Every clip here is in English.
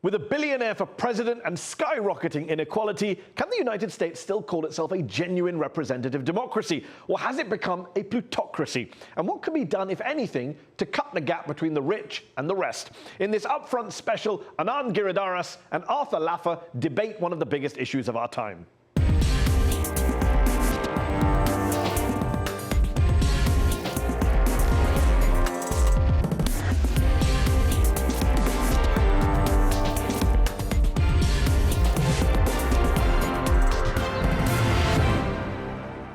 With a billionaire for president and skyrocketing inequality, can the United States still call itself a genuine representative democracy? Or has it become a plutocracy? And what can be done, if anything, to cut the gap between the rich and the rest? In this UpFront special, Anand Giridharadas and Arthur Laffer debate one of the biggest issues of our time.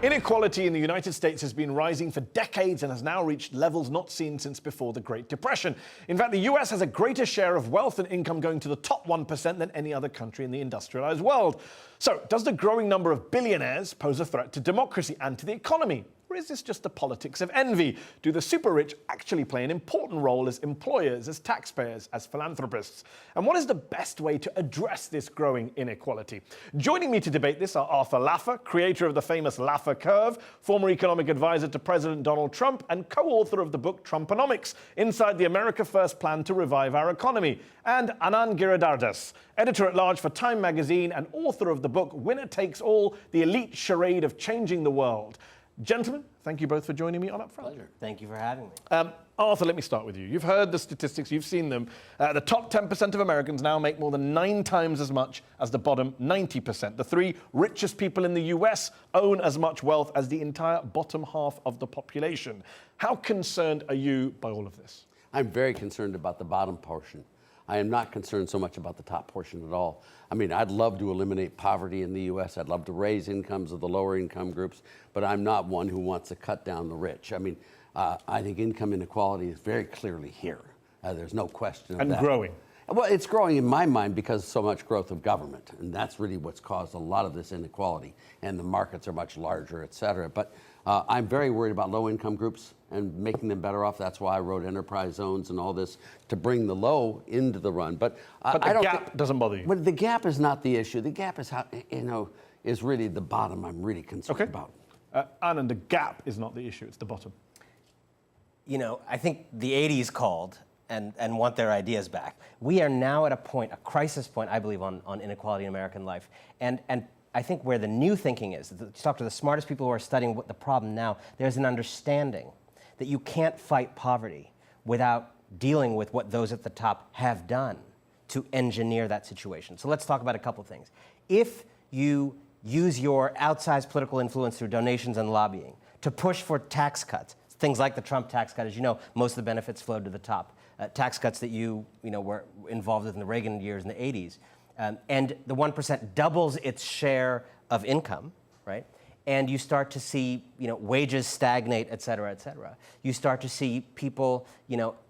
Inequality in the United States has been rising for decades and has now reached levels not seen since before the Great Depression. In fact, the US has a greater share of wealth and income going to the top 1% than any other country in the industrialized world. So, does the growing number of billionaires pose a threat to democracy and to the economy? Or is this just the politics of envy? Do the super rich actually play an important role as employers, as taxpayers, as philanthropists? And what is the best way to address this growing inequality? Joining me to debate this are Arthur Laffer, creator of the famous Laffer curve, former economic advisor to President Donald Trump, and co-author of the book Trumponomics, Inside the America First Plan to Revive Our Economy, and Anand Giridharadas, editor-at-large for Time magazine and author of the book Winner Takes All, The Elite Charade of Changing the World. Gentlemen, thank you both for joining me on UpFront. Pleasure. Thank you for having me. Arthur, let me start with you. You've heard the statistics, you've seen them. The top 10% of Americans now make more than 9 times as much as the bottom 90%. The 3 richest people in the US own as much wealth as the entire bottom half of the population. How concerned are you by all of this? I'm very concerned about the bottom portion. I am not concerned so much about the top portion at all. I mean, I'd love to eliminate poverty in the US. I'd love to raise incomes of the lower income groups, but I'm not one who wants to cut down the rich. I mean, I think income inequality is very clearly here. There's no question of that. And growing. Well, it's growing in my mind because of so much growth of government, and that's really what's caused a lot of this inequality, and the markets are much larger, et cetera. But I'm very worried about low-income groups and making them better off. That's why I wrote enterprise zones and all this, to bring the low into the run. But the gap doesn't bother you? But the gap is not the issue. The gap is, is really the bottom I'm really concerned about. Anand, the gap is not the issue, it's the bottom. You know, I think the 80s called and want their ideas back. We are now at a point, a crisis point, I believe, on inequality in American life. And I think where the new thinking is, to talk to the smartest people who are studying what the problem now, there's an understanding that you can't fight poverty without dealing with what those at the top have done to engineer that situation. So let's talk about a couple of things. If you use your outsized political influence through donations and lobbying to push for tax cuts, things like the Trump tax cut, as you know, most of the benefits flowed to the top. Tax cuts that you were involved with in the Reagan years in the 80s. And the 1% doubles its share of income, right? And you start to see, wages stagnate, et cetera, et cetera. You start to see people,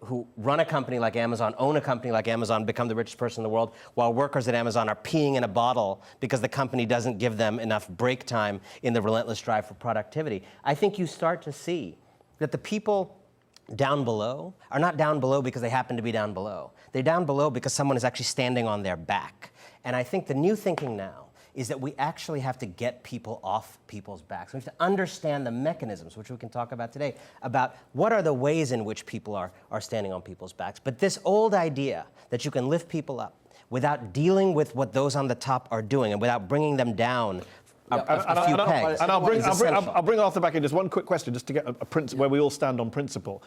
who run a company like Amazon, own a company like Amazon, become the richest person in the world, while workers at Amazon are peeing in a bottle because the company doesn't give them enough break time in the relentless drive for productivity. I think you start to see that the people down below are not down below because they happen to be down below. They're down below because someone is actually standing on their back. And I think the new thinking now is that we actually have to get people off people's backs. We have to understand the mechanisms, which we can talk about today, about what are the ways in which people are standing on people's backs. But this old idea that you can lift people up without dealing with what those on the top are doing and without bringing them down a few pegs. And I'll bring Arthur back in. Just one quick question, just to get a principle where we all stand on principle.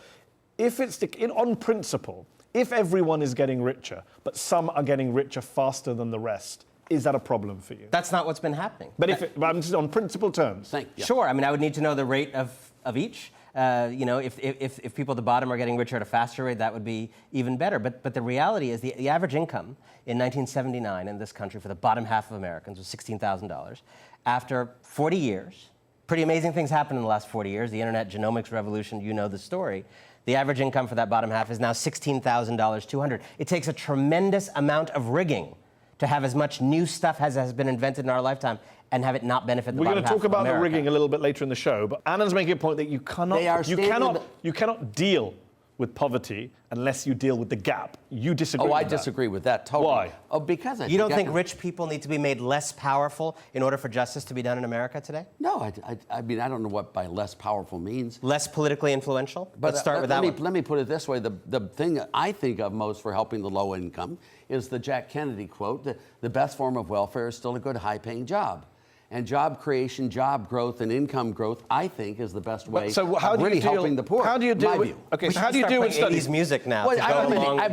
If it's on principle, if everyone is getting richer, but some are getting richer faster than the rest, is that a problem for you? That's not what's been happening. But I'm just on principle terms. Sure. I mean, I would need to know the rate of each. If people at the bottom are getting richer at a faster rate, that would be even better. But the reality is the average income in 1979 in this country for the bottom half of Americans was $16,000. After 40 years, pretty amazing things happened in the last 40 years. The internet genomics revolution, you know the story. The average income for that bottom half is now $16,200. It takes a tremendous amount of rigging to have as much new stuff as has been invented in our lifetime and have it not benefit the bottom half of America. We're going to talk about the rigging a little bit later in the show, but Anand's making a point that you cannot deal with poverty unless you deal with the gap. You disagree with that? I disagree with that totally. Why? Oh, because you don't think rich people need to be made less powerful in order for justice to be done in America today? No, I mean, I don't know what by less powerful means. Less politically influential? But let's start with that one. Let me put it this way. The thing that I think of most for helping the low income is the Jack Kennedy quote, the best form of welfare is still a good high-paying job. And job creation, job growth, and income growth, I think, is the best way of really helping the poor. How do you deal with, okay, so how do you deal with studies? 80s music now? Well,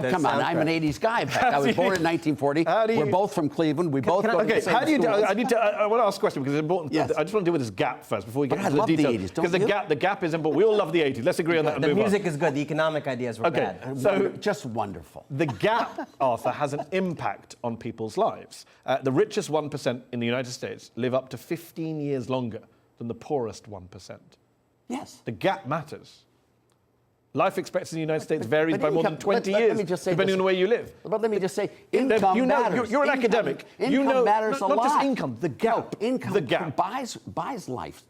come on, I'm an 80s guy. In fact, I was born in 1940. We're both from Cleveland. We both go to the same schools. I want to ask a question because it's important. Yes. I just want to deal with this gap first before we get into the love the details. 80s, don't Because you? the gap is important. We all love the 80s. Let's agree on that and The move on. music is good. The economic ideas were bad. So just wonderful. the gap, Arthur, has an impact on people's lives. The richest 1% in the United States live up to 15 years longer than the poorest 1%. Yes. The gap matters. Life expectancy in the United States varies by more than 20 years, let me just say depending this. on where you live. But let me just say, income matters. You're an academic. Income matters a lot. Not just income, the gap. No, income the gap. buys life.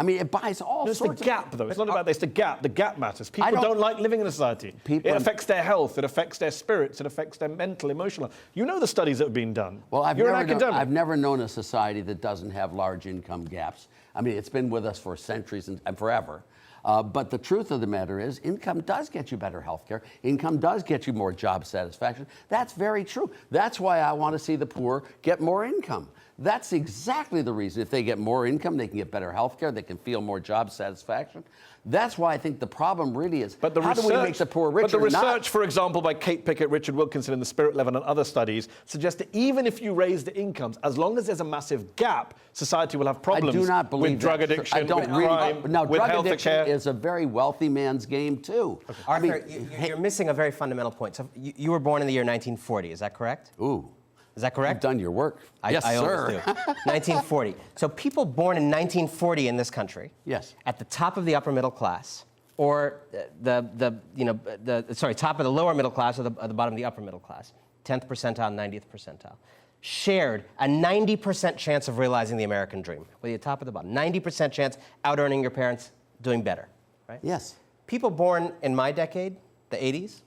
I mean, it buys all It's sorts the gap, though. It's not about this. The gap. The gap matters. People don't- don't like living in a society. It affects their health. It affects their spirits. It affects their mental, emotional. You know the studies that have been done. Well, You're an academic. I've never known a society that doesn't have large income gaps. I mean, it's been with us for centuries and forever. But the truth of the matter is, income does get you better health care. Income does get you more job satisfaction. That's very true. That's why I want to see the poor get more income. That's exactly the reason. If they get more income, they can get better health care, they can feel more job satisfaction. That's why I think the problem really is, how do we make the poor richer? But the research, for example, by Kate Pickett, Richard Wilkinson, and the Spirit Level and other studies suggests that even if you raise the incomes, as long as there's a massive gap, society will have problems I do not believe with drug addiction, with crime, now, with drug health addiction care. is a very wealthy man's game, too. Okay. Arthur, you're missing a very fundamental point. So you were born in the year 1940, is that correct? Ooh. Is that correct? You've done your work. Yes, I sir. always do. 1940. So people born in 1940 in this country, Yes. at the top of the upper middle class, or top of the lower middle class or the bottom of the upper middle class, 10th percentile, 90th percentile, shared a 90% chance of realizing the American dream. Whether you're top or the bottom, 90% chance out-earning your parents, doing better, right? Yes. People born in my decade, the 80s,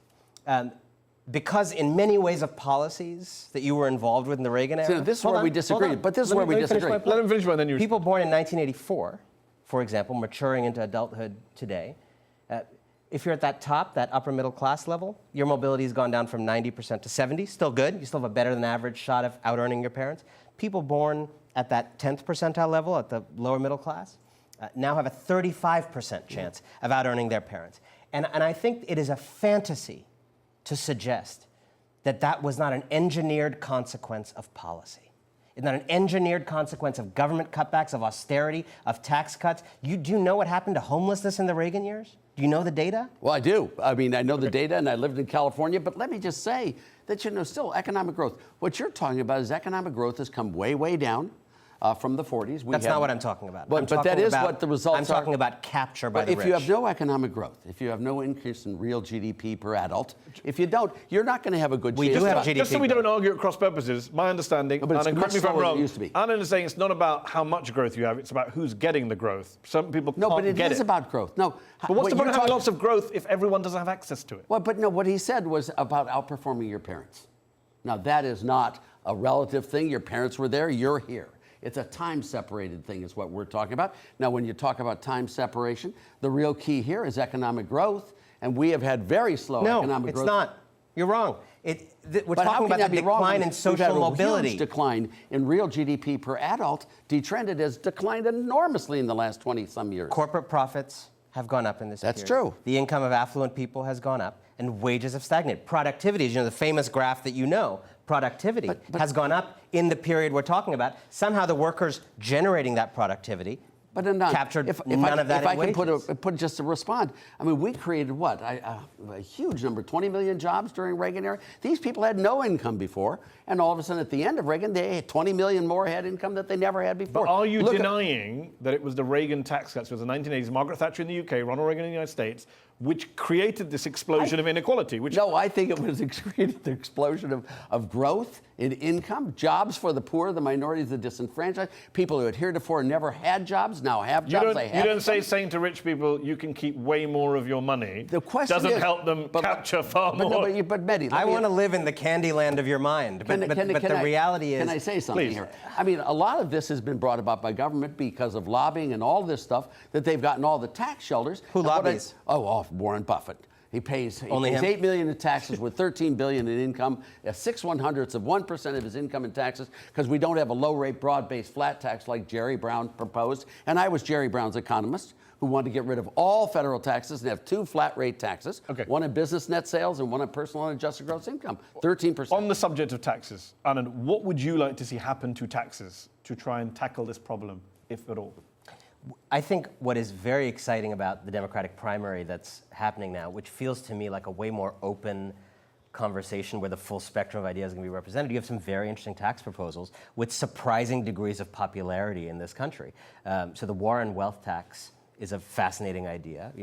because in many ways of policies that you were involved with in the Reagan era. So this is where we disagree. But this is where we disagree. Let him finish one, then you. People born in 1984, for example, maturing into adulthood today, if you're at that top, that upper middle class level, your mobility has gone down from 90% to 70. Still good. You still have a better than average shot of out-earning your parents. People born at that 10th percentile level, at the lower middle class, now have a 35% chance of out-earning their parents. And I think it is a fantasy to suggest that that was not an engineered consequence of policy. It's not an engineered consequence of government cutbacks, of austerity, of tax cuts. Do you know what happened to homelessness in the Reagan years? Do you know the data? Well, I do. I mean, I know the data, and I lived in California, but let me just say that, still economic growth. What you're talking about is economic growth has come way, way down from the 40s. That's not what I'm talking about. But that is what the results are. I'm talking about capture by the rich. If you have no economic growth, if you have no increase in real GDP per adult, if you don't, you're not going to have a good chance. We do have GDP. Just so we don't argue at cross purposes, my understanding, but it's and correct much me if I'm slower than wrong, it used to be. Anand is saying it's not about how much growth you have, it's about who's getting the growth. Some people can't No, but it get is about growth. No, But what's the point of having talking- lots of growth if everyone doesn't have access to it? Well, but no, what he said was about outperforming your parents. Now, that is not a relative thing. Your parents were there, you're here. It's a time-separated thing is what we're talking about. Now, when you talk about time separation, the real key here is economic growth, and we have had very slow economic growth. No, it's not. You're wrong. We're But how talking can about that the be wrong decline when in social we've had mobility. a huge decline in real GDP per adult. Detrended has declined enormously in the last 20-some years. Corporate profits have gone up in this That's period. true. The income of affluent people has gone up, and wages have stagnated. Productivity, the famous graph that you know, productivity has gone up in the period we're talking about. Somehow the workers generating that productivity captured none of that in wages. If I can put just to respond, I mean, we created what? A huge number, 20 million jobs during Reagan era. These people had no income before, and all of a sudden at the end of Reagan, they had 20 million more had income that they never had before. But are you denying that it was the Reagan tax cuts, it was the 1980s, Margaret Thatcher in the UK, Ronald Reagan in the United States, which created this explosion of inequality? No, I think it was created the explosion of growth in income, jobs for the poor, the minorities, the disenfranchised, people who had heretofore never had jobs, now have jobs. You don't say saying to rich people, you can keep way more of your money. The question doesn't is, help them capture far more. But Mehdi, I want to live in the candy land of your mind, but the reality is... Can I say something Please. here? I mean, a lot of this has been brought about by government because of lobbying and all this stuff, that they've gotten all the tax shelters. Who lobbies? Warren Buffett. He pays Only him? $8 million in taxes with $13 billion in income, 6/100ths of 1% of his income in taxes, because we don't have a low-rate, broad-based flat tax like Jerry Brown proposed. And I was Jerry Brown's economist who wanted to get rid of all federal taxes and have 2 flat-rate taxes, one on business net sales and one on personal unadjusted gross income, 13%. On the subject of taxes, Anand, what would you like to see happen to taxes to try and tackle this problem, if at all? I think what is very exciting about the Democratic primary that's happening now, which feels to me like a way more open conversation where the full spectrum of ideas can be represented, you have some very interesting tax proposals with surprising degrees of popularity in this country. So the Warren wealth tax is a fascinating idea.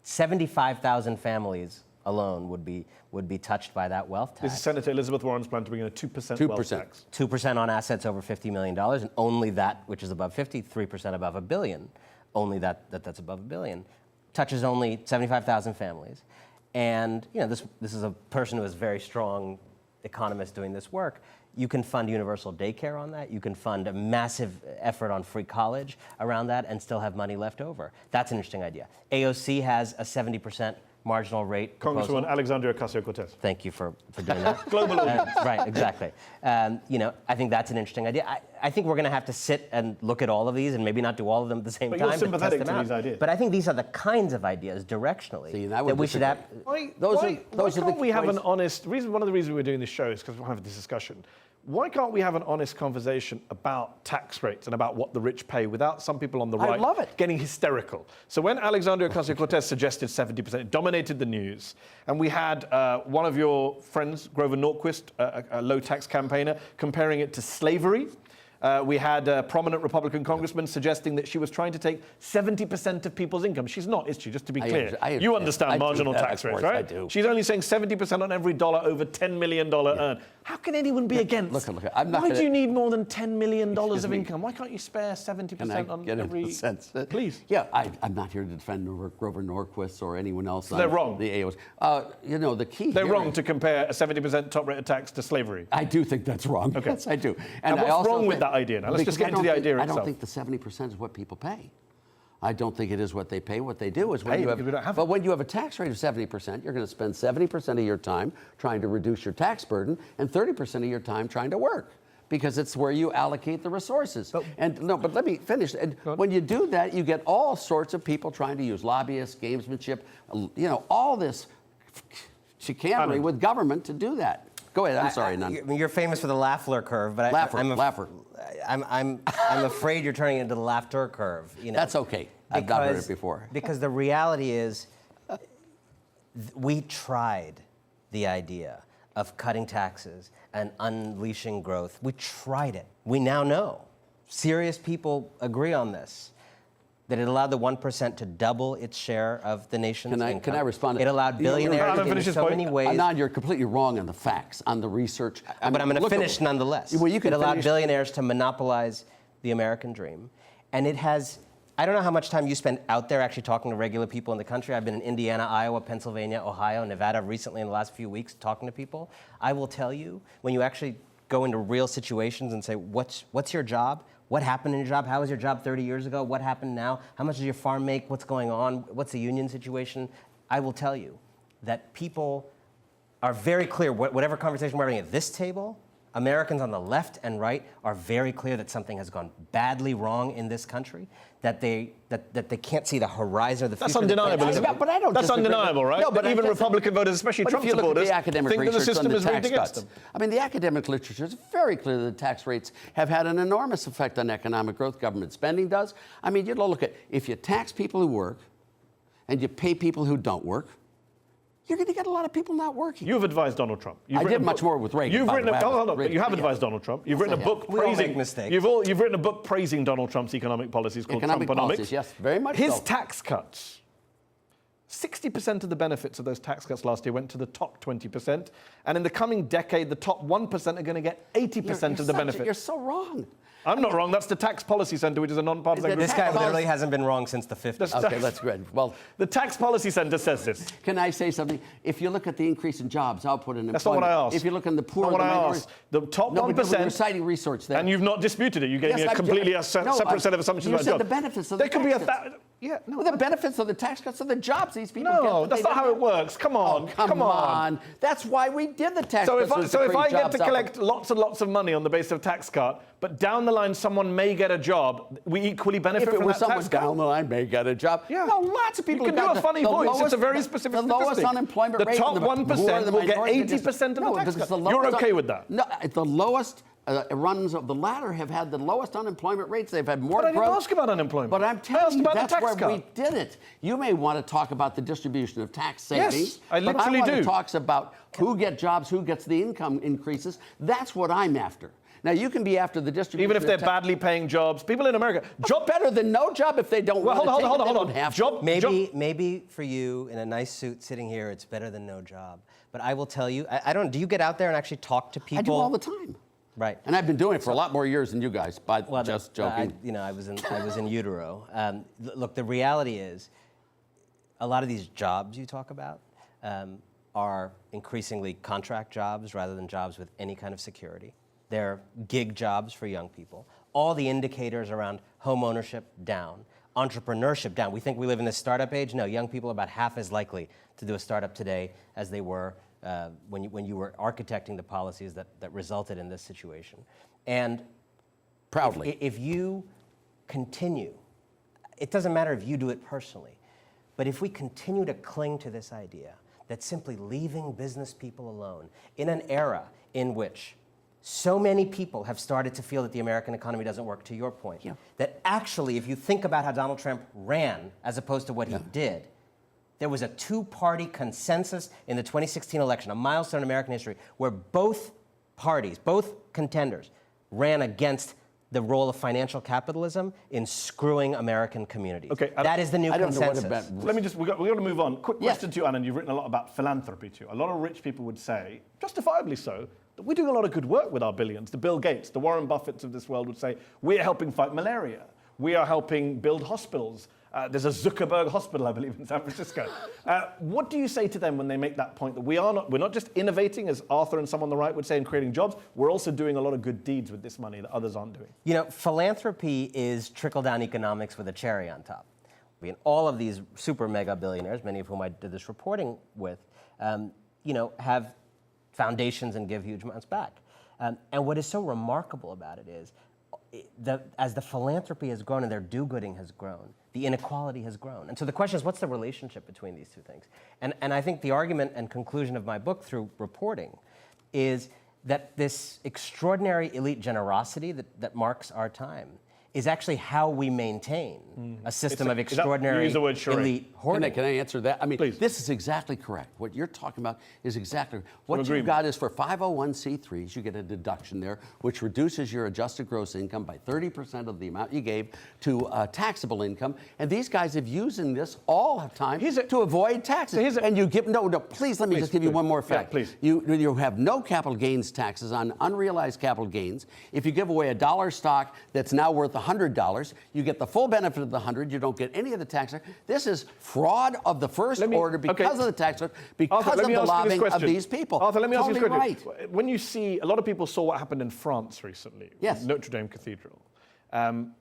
75,000 families alone would be touched by that wealth tax. This is Senator Elizabeth Warren's plan to bring in a 2% wealth tax. 2% on assets over $50 million, and only that which is above 50, 3% above $1 billion. Only that's above $1 billion. Touches only 75,000 families. And this is a person who is a very strong economist doing this work. You can fund universal daycare on that. You can fund a massive effort on free college around that and still have money left over. That's an interesting idea. AOC has a 70% marginal rate proposal. Congresswoman Alexandria Ocasio-Cortez. Thank you for doing that. Global audience. Right, exactly. I think that's an interesting idea. I think we're going to have to sit and look at all of these and maybe not do all of them at the same But time. you're sympathetic test them to out. these ideas. But I think these are the kinds of ideas directionally that we should have. Why can't we have an honest reason? One of the reasons we're doing this show is because we'll have this discussion. Why can't we have an honest conversation about tax rates and about what the rich pay without some people on the right getting hysterical? So when Alexandria Ocasio-Cortez suggested 70%, it dominated the news. And we had one of your friends, Grover Norquist, a low-tax campaigner, comparing it to slavery. We had a prominent Republican congressman suggesting that she was trying to take 70% of people's income. She's not, is she? Just to be clear. You understand marginal tax rates, right? I do. She's only saying 70% on every dollar over $10 million earned. How can anyone be against? Look, I'm not Why do you need more than $10 million of income? Why can't you spare 70% Can I on get every... a sense? Please. Yeah, I'm not here to defend Grover Norquist or anyone else. They're wrong. The AOs. The key They're here wrong to compare a 70% top rate of tax to slavery. I do think that's wrong. Okay. Yes, I do. And what's I also wrong with think, that idea? Now, let's just because get into the idea I itself. don't think the 70% is what people pay. I don't think it is what they pay. What they do is when you because we don't have but it. when you have a tax rate of 70%, you're going to spend 70% of your time trying to reduce your tax burden and 30% of your time trying to work, because it's where you allocate the resources. But let me finish. And when you do that, you get all sorts of people trying to use lobbyists, gamesmanship, all this chicanery with government to do that. Go ahead. I'm sorry, Anand. You're famous for the Laffer curve, but Laffer. I'm afraid you're turning it into the Laffer curve. That's okay. I've not heard it before. Because the reality is, we tried the idea of cutting taxes and unleashing growth. We tried it. We now know. Serious people agree on this. That it allowed the 1% to double its share of the nation's income. Can I respond? It allowed billionaires in so many ways. Anand, you're completely wrong on the facts, on the research. But I'm going to finish nonetheless. Well, it allowed billionaires to monopolize the American dream. And it has, I don't know how much time you spend out there actually talking to regular people in the country. I've been in Indiana, Iowa, Pennsylvania, Ohio, Nevada recently in the last few weeks talking to people. I will tell you, when you actually go into real situations and say, what's your job? What happened in your job? How was your job 30 years ago? What happened now? How much does your farm make? What's going on? What's the union situation? I will tell you that people are very clear, whatever conversation we're having at this table, Americans on the left and right are very clear that something has gone badly wrong in this country, that they can't see the horizon of the future. That's undeniable, isn't it? But I don't That's undeniable, right? No, but even Republican voters, especially Trump supporters, think that the system is rigged against them. I mean, the academic literature is very clear that the tax rates have had an enormous effect on economic growth. Government spending does. I mean, you look at, if you tax people who work and you pay people who don't work, you're going to get a lot of people not working. You've advised Donald Trump. I did much more with Reagan. You've written but you have advised Donald Trump. You've written a book praising. You've written a book praising Donald Trump's economic policies called Trumponomics. Yes, very much His so. tax cuts. 60% of the benefits of those tax cuts last year went to the top 20%, and in the coming decade, the top 1% are going to get 80% of the benefits. You're so wrong. I'm not wrong. That's the Tax Policy Center, which is a non-partisan group. This guy literally hasn't been wrong since the 50s. Okay, that's good. Well, the Tax Policy Center says this. Can I say something? If you look at the increase in jobs, output, and employment. That's not what I asked. If you look in the poor, not what I asked. The top 1%. You're citing research there. And you've not disputed it. You gave me a completely separate set of assumptions you about said jobs. the benefits of the There could be tax cuts. Yeah, no, Well, the benefits of the tax cuts are the jobs these people get. no, that's not how it works. Come on, Oh, come on. That's why we did the tax So cuts. if I get to collect lots and lots of money on the basis of tax cut, but down the line someone may get a job, we equally benefit If it from was that someone tax cut? down the line may get a job. Yeah. No, lots of people You can do got a funny the voice. lowest, It's a very specific the lowest statistic. unemployment The rate. top in the- 1% the will get minority 80% of the no, tax because cut. the You're lowest okay with that? No, the lowest runs of the latter have had the lowest unemployment rates. They've had more But I growth. didn't ask about unemployment. But I'm I asked telling you, about the that's tax where cut. we did it. You may want to talk about the distribution of tax Yes, savings. I but literally I want do. to talk about who gets jobs, who gets the income increases. That's what I'm after. Now, you can be after the distribution. Even if they're of badly paying jobs, people in America, job better than no job if they don't Well, want to take it. hold They on. don't have to. Maybe for you in a nice suit sitting here, it's better than no job. But I will tell you, I don't. Do you get out there and actually talk to people? I do all the time. Right. And I've been doing it for a lot more years than you guys. Just joking. I was in utero. Look, the reality is, a lot of these jobs you talk about are increasingly contract jobs rather than jobs with any kind of security. They're gig jobs for young people. All the indicators around home ownership down, entrepreneurship down. We think we live in this startup age. No, young people are about half as likely to do a startup today as they were when you were architecting the policies that resulted in this situation. And Proudly. if you continue, it doesn't matter if you do it personally, but if we continue to cling to this idea that simply leaving business people alone in an era in which so many people have started to feel that the American economy doesn't work, to your point, that actually, if you think about how Donald Trump ran as opposed to what he did, there was a two-party consensus in the 2016 election, a milestone in American history, where both parties, both contenders, ran against the role of financial capitalism in screwing American communities. Okay, that is the new consensus. Let me just, we've got to move on. Quick question to you, Anand. You've written a lot about philanthropy too. A lot of rich people would say, justifiably so, that we're doing a lot of good work with our billions. The Bill Gates, the Warren Buffetts of this world would say, we're helping fight malaria. We are helping build hospitals. There's a Zuckerberg hospital, I believe, in San Francisco. What do you say to them when they make that point that we're not just innovating, as Arthur and some on the right would say, and creating jobs, we're also doing a lot of good deeds with this money that others aren't doing? You know, philanthropy is trickle-down economics with a cherry on top. I mean, all of these super mega billionaires, many of whom I did this reporting with, have foundations and give huge amounts back. And what is so remarkable about it is, as the philanthropy has grown and their do-gooding has grown, the inequality has grown. And so the question is, what's the relationship between these two things? And I think the argument and conclusion of my book through reporting is that this extraordinary elite generosity that marks our time is actually how we maintain a system of extraordinary elite hoarding. Can I answer that? I mean, Please. This is exactly correct. What you're talking about is exactly what you've got is for 501c3s, you get a deduction there, which reduces your adjusted gross income by 30% of the amount you gave to taxable income. And these guys have using this all the time to avoid taxes. And you give please let me just give you one more fact. Please. You have no capital gains taxes on unrealized capital gains. If you give away a dollar stock that's now worth $100, you get the full benefit of the 100. You don't get any of the tax. This is fraud of the first order because of the tax, because Arthur, of the lobbying of these people. Arthur, let me ask you this question. Right. When you see, a lot of people saw what happened in France recently, with Notre Dame Cathedral.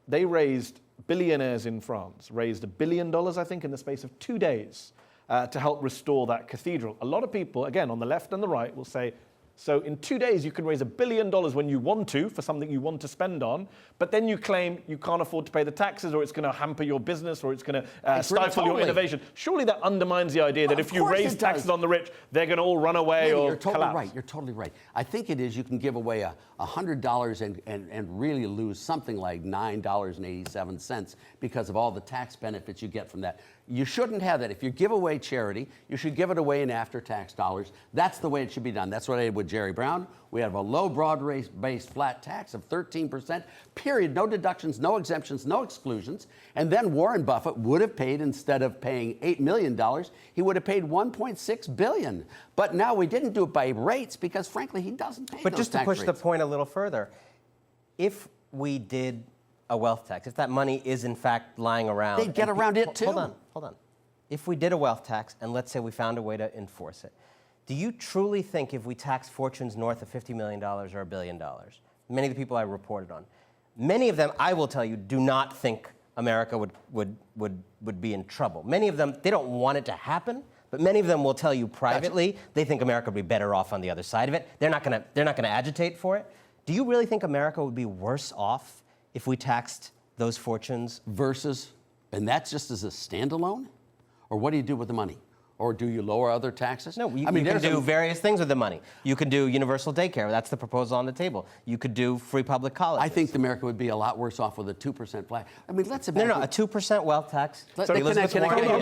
They raised, billionaires in France raised $1 billion, I think, in the space of 2 days to help restore that cathedral. A lot of people, again, on the left and the right, will say, so in 2 days, you can raise $1 billion when you want to for something you want to spend on, but then you claim you can't afford to pay the taxes, or it's going to hamper your business, or it's going to stifle your innovation. Surely that undermines the idea that if you raise taxes on the rich, they're going to all run away or collapse. You're totally right. I think it is you can give away $100 and really lose something like $9.87 because of all the tax benefits you get from that. You shouldn't have that. If you give away charity, you should give it away in after-tax dollars. That's the way it should be done. That's what I did with Jerry Brown. We have a low, broad-based flat tax of 13%, period. No deductions, no exemptions, no exclusions. And then Warren Buffett would have paid, instead of paying $8 million, he would have paid $1.6 billion. But now we didn't do it by rates because, frankly, he doesn't pay those tax rates. But just to push the point a little further, if we did a wealth tax, if that money is in fact lying around, they'd get around it too. Hold on. If we did a wealth tax, and let's say we found a way to enforce it, do you truly think if we tax fortunes north of $50 million or $1 billion, many of the people I reported on, many of them, I will tell you, do not think America would be in trouble. Many of them, they don't want it to happen, but many of them will tell you privately they think America would be better off on the other side of it. They're not going to agitate for it. Do you really think America would be worse off if we taxed those fortunes? Versus, and that's just as a standalone? Or what do you do with the money? Or do you lower other taxes? No, you can do various things with the money. You can do universal daycare. That's the proposal on the table. You could do free public colleges. I think America would be a lot worse off with a 2% flat. I mean, let's imagine. No, a 2% wealth tax. Can I give you an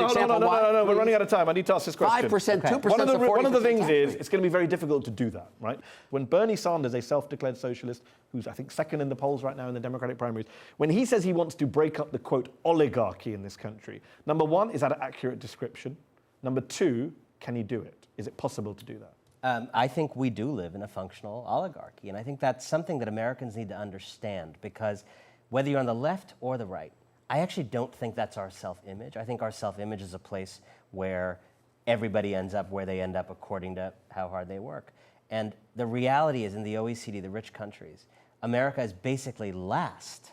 example? No, we're running out of time. I need to ask this question. 5%, 2%. One of the things is it's going to be very difficult to do that, right? When Bernie Sanders, a self-declared socialist, who's I think second in the polls right now in the Democratic primaries, when he says he wants to break up the, quote, oligarchy in this country, number one, is that an accurate description? Number two, can he do it? Is it possible to do that? I think we do live in a functional oligarchy, and I think that's something that Americans need to understand, because whether you're on the left or the right, I actually don't think that's our self-image. I think our self-image is a place where everybody ends up where they end up according to how hard they work. And the reality is, in the OECD, the rich countries, America is basically last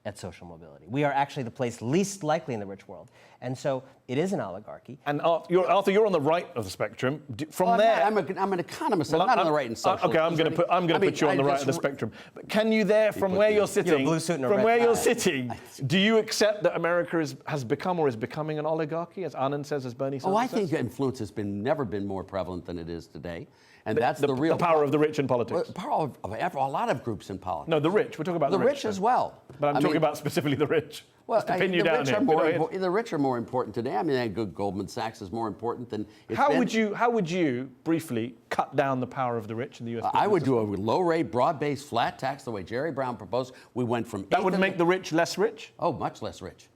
at social mobility. We are actually the place least likely in the rich world. And so it is an oligarchy. And Arthur, you're on the right of the spectrum. I'm an economist. I'm not on the right in social. Okay, I'm going to put you on the right of the spectrum. But can you from where you're sitting, blue suit and a from red where tie. you're sitting, do you accept that America has become or is becoming an oligarchy, as Anand says, as Bernie Sanders says? I think influence has never been more prevalent than it is today. And that's the real power of the rich in politics. The power of a lot of groups in politics. No, the rich. We're talking about the rich as well. But I'm talking about specifically the rich. Well, to pin you down here. The rich are more important today. I mean, Goldman Sachs is more important than it's How been. would you briefly cut down the power of the rich in the U.S. I would do a low-rate, broad-based, flat tax the way Jerry Brown proposed. We went from that would make the rich less rich. Oh, much less rich.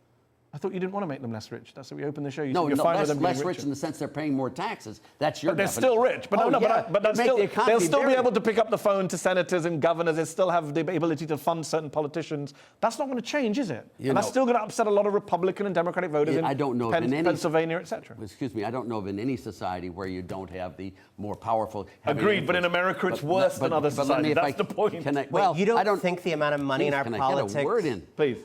I thought you didn't want to make them less rich. That's what we opened the show. You No, said you're fine with them being less rich richer. in the sense they're paying more taxes. That's your But they're definition. still rich. But they'll still be able to pick up the phone to senators and governors. They still have the ability to fund certain politicians. That's not going to change, is it? And that's still going to upset a lot of Republican and Democratic voters in Pennsylvania, etc. Excuse me, I don't know of in any society where you don't have the more powerful. Agreed, but in America it's worse than other societies. That's the point. You don't think the amount of money in our politics... Can I get a word in? Please.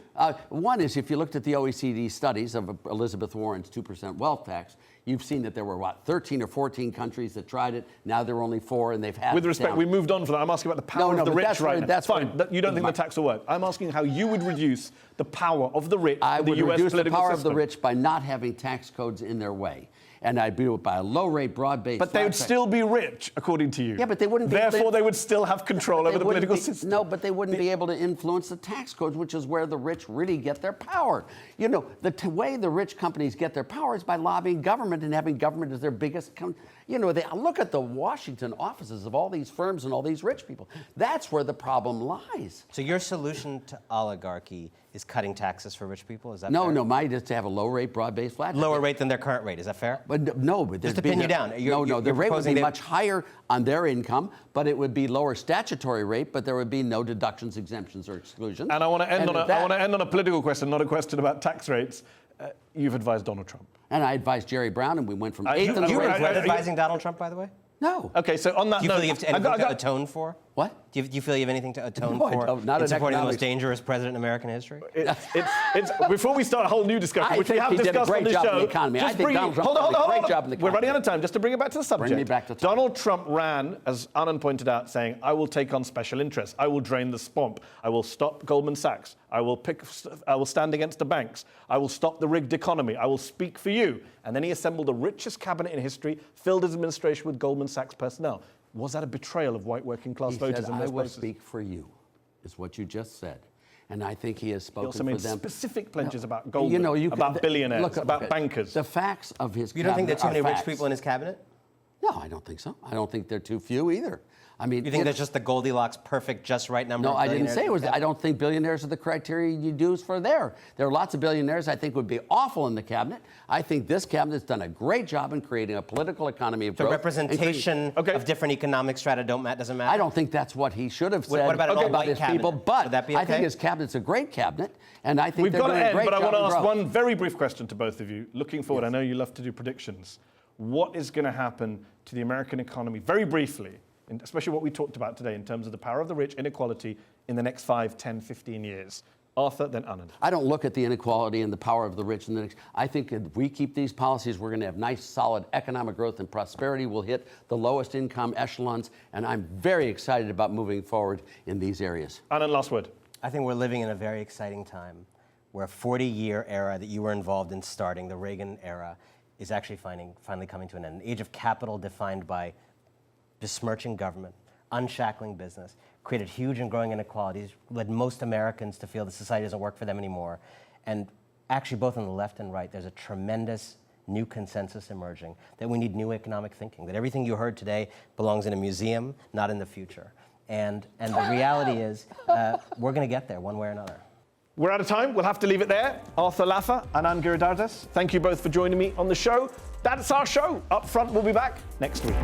One is, if you looked at the OECD studies of Elizabeth Warren's 2% wealth tax, you've seen that there were, 13 or 14 countries that tried it. Now there are only 4, and they've had With respect, we moved on from that. I'm asking about the power of the rich right now. That's fine. You don't think the tax will work. I'm asking how you would reduce the power of the rich in the U.S. reduce political the power system. of the rich by not having tax codes in their way. And I'd do it by a low-rate, broad-based... But they would still be rich, according to you. Yeah, but they wouldn't be... Therefore, they would still have control over the political system. No, but they wouldn't be able to influence the tax codes, which is where the rich really get their power. You know, the way the rich companies get their power is by lobbying government and having government as their biggest... they look at the Washington offices of all these firms and all these rich people. That's where the problem lies. So your solution to oligarchy is cutting taxes for rich people? Is that fair? No, mine is to have a low-rate, broad-based flat tax. Lower rate than their current rate. Is that fair? But no, but just to pin you down. The rate would be much higher on their income, but it would be lower statutory rate, but there would be no deductions, exemptions, or exclusions. And I want to end on a political question, not a question about tax rates. You've advised Donald Trump. And I advised Jerry Brown, and we went from 8th in the You race. regret advising Donald Trump, by the way? No. Okay, so on that Do you note, feel you have anything to atone for? What? Do you feel you have anything to atone No, I for don't. Not in in supporting the most economics. dangerous president in American history? It's before we start a whole new discussion, I which we think have he did a discussed great on this job in show. the economy. I think Donald Trump did a great job in the We're running economy. out of time. Just to bring it back to the subject. Bring me back to the topic. Donald Trump ran, as Anand pointed out, saying, I will take on special interests. I will drain the swamp. I will stop Goldman Sachs. I will stand against the banks. I will stop the rigged economy. I will speak for you. And then he assembled the richest cabinet in history, filled his administration with Goldman Sachs personnel. Was that a betrayal of white working class voters in I those will places? speak for you, is what you just said. And I think he has spoken He also for made them. specific pledges about Goldman, about billionaires, about bankers. The facts of his You don't think there are too many cabinet rich people in his cabinet? No, I don't think so. I don't think there are too few either. I mean, You think there's just the Goldilocks perfect, just right number No, of I didn't billionaires say it in was. the I don't think billionaires are the criteria you use for there. There are lots of billionaires I think would be awful in the cabinet. I think this cabinet's done a great job in creating a political economy of The growth. representation of different economic strata doesn't matter? I don't think that's what he should have said What about an all-white his cabinet? people. But Would that be I think okay? his cabinet's a great cabinet, and I think We've they're got to doing a end, great but I job want to in ask growth. one very brief question to both of you. Looking forward, I know you love to do predictions. What is going to happen to the American economy, very briefly, especially what we talked about today in terms of the power of the rich, inequality, in the next 5, 10, 15 years? Arthur, then Anand. I don't look at the inequality and the power of the rich and the rich. I think if we keep these policies, we're going to have nice, solid economic growth and prosperity. We'll hit the lowest income echelons, and I'm very excited about moving forward in these areas. Anand, last word. I think we're living in a very exciting time where a 40-year era that you were involved in starting, the Reagan era, is actually finally coming to an end. An age of capital defined by besmirching government, unshackling business, created huge and growing inequalities, led most Americans to feel that society doesn't work for them anymore. And actually, both on the left and right, there's a tremendous new consensus emerging that we need new economic thinking, that everything you heard today belongs in a museum, not in the future. And the reality is, we're going to get there one way or another. We're out of time. We'll have to leave it there. Arthur Laffer, Anand Giridharadas, thank you both for joining me on the show. That's our show. Up Front will be back next week.